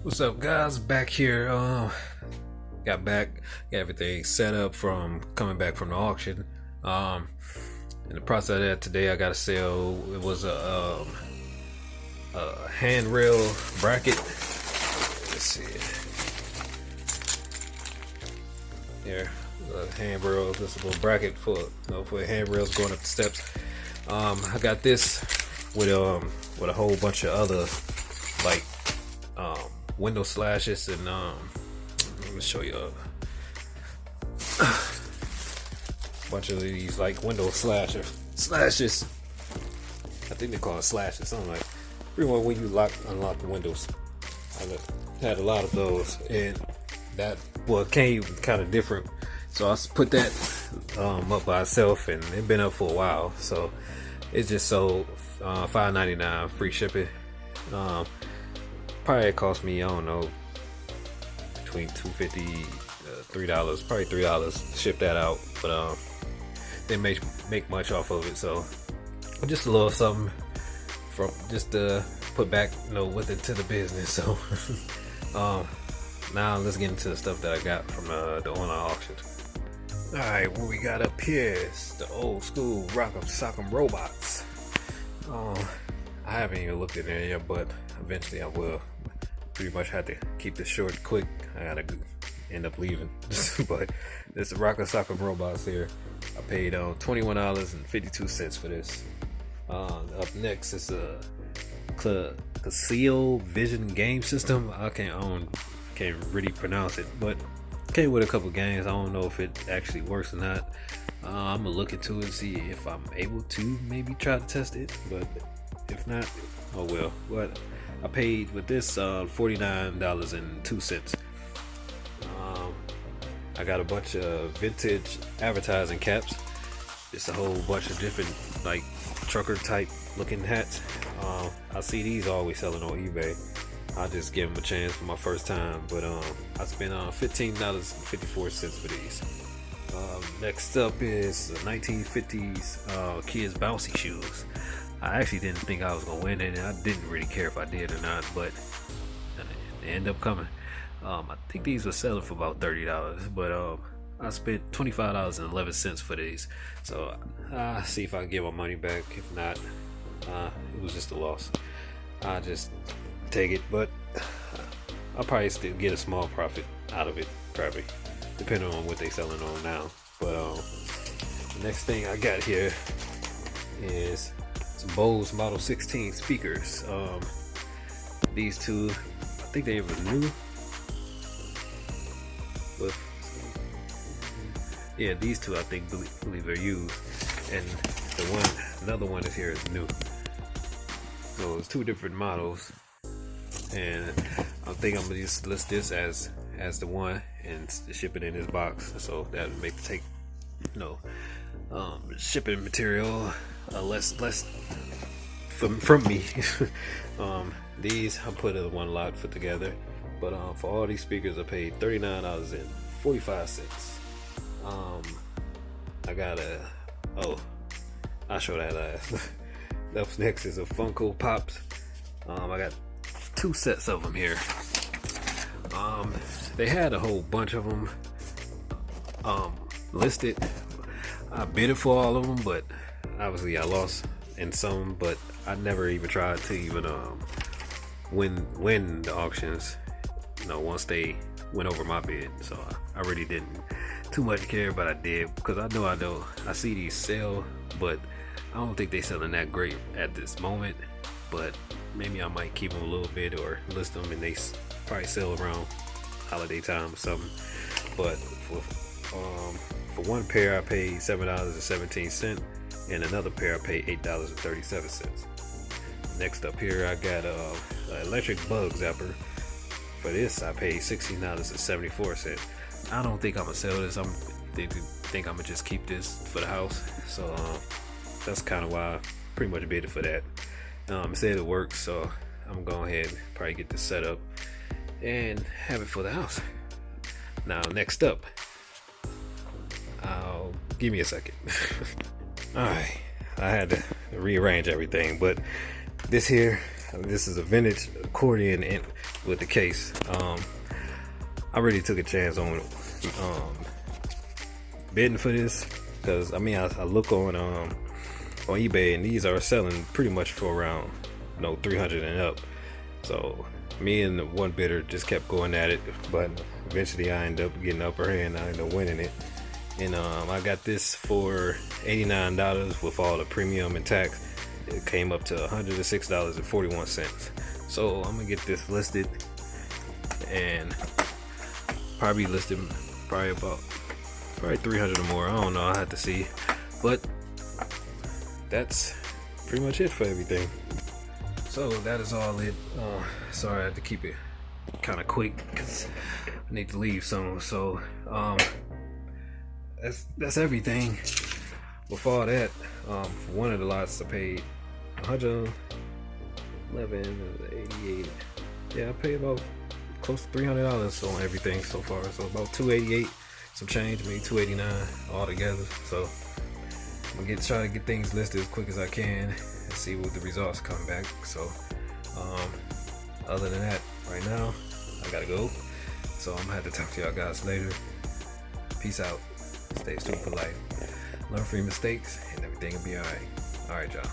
What's up, guys? Back here. Got everything set up from coming back from the auction. In the process of that, today I got to sell. It was a handrail bracket. Let's see here. A handrail. This is a little bracket for handrails going up the steps. I got this with a whole bunch of other like window slashes and let me show you a bunch of these like window slashes. I think they call it slashes, something like pretty much when you unlock the windows. I had a lot of those, and that came kind of different. So I put that up by itself, and it's been up for a while. So it's just sold $5.99 free shipping. Probably it cost me, I don't know, between $2.50 $3, probably $3 to ship that out, but didn't make much off of it. So just a little something from just to put back, with it to the business. So now let's get into the stuff that I got from the online auction. All right, what we got up here is the old school Rock'em Sock'em robots. I haven't even looked in there yet, but eventually I will. Pretty much had to keep this short and quick. I gotta end up leaving. But this is Rock'em Sock'em robots here. I paid $21.52 for this. Up next is a Casio Vision game system. I can't really pronounce it, but came with a couple games. I don't know if it actually works or not. I'm gonna look into it and see if I'm able to maybe try to test it, but if not, oh well. But I paid with this $49.02. I got a bunch of vintage advertising caps. Just a whole bunch of different like trucker type looking hats. I see these always selling on eBay. I'll just give them a chance for my first time, but I spent $15.54 for these. Next up is the 1950s kids bouncy shoes. I actually didn't think I was gonna win it, and I didn't really care if I did or not, but they end up coming. I think these were selling for about $30, but I spent $25.11 for these. So I'll see if I can get my money back. If not, it was just a loss. I'll just take it, but I'll probably still get a small profit out of it, probably, depending on what they selling on now. But the next thing I got here is some Bose Model 16 speakers. These two, I think they were new. But yeah, these two I believe they're used, and another one is here is new. So it's two different models, and I think I'm gonna just list this as the one and ship it in this box. So that would take shipping material less from me. These I put in one lot put together, but for all these speakers I paid $39.45. I got I'll show that last. Up next is a Funko Pops. I got 2 sets of them here. They had a whole bunch of them listed. I bid it for all of them, but obviously I lost in some. But I never even tried to even win the auctions. Once they went over my bid, so I really didn't too much care, but I did because I see these sell, but I don't think they selling that great at this moment. But maybe I might keep them a little bit or list them, and they probably sell around holiday time or something. But for one pair I paid $7.17, and another pair I paid $8.37. Next up here I got an electric bug zapper. For this I paid $16.74. I don't think I'm gonna sell this. I think I'm gonna just keep this for the house. So that's kind of why I pretty much bid it for that. It said it works, so I'm gonna go ahead and probably get this set up and have it for the house. Now next up, give me a second. Alright, I had to rearrange everything, but this here This is a vintage accordion with the case. I really took a chance on bidding for this because I mean I look on eBay and these are selling pretty much for around 300 and up. So me and the one bidder just kept going at it, but eventually I ended up getting the upper hand. I ended up winning it, and I got this for $89 with all the premium and tax. It came up to $106.41. So I'm gonna get this listed and probably listed about 300 or more. I don't know, I have to see, but that's pretty much it for everything. So that is all it. Sorry I had to keep it kind of quick because I need to leave soon. So that's everything. With all that, for one of the lots I paid $111.88. Yeah, I paid about close to $300 on everything so far. So about $288, some change, maybe $289 all together. So I'm gonna try to get things listed as quick as I can and see what the results come back. So other than that, right now I gotta go. So I'm gonna have to talk to y'all guys later. Peace out. Stay tuned for life. Learn from your mistakes and everything will be alright. Alright, y'all.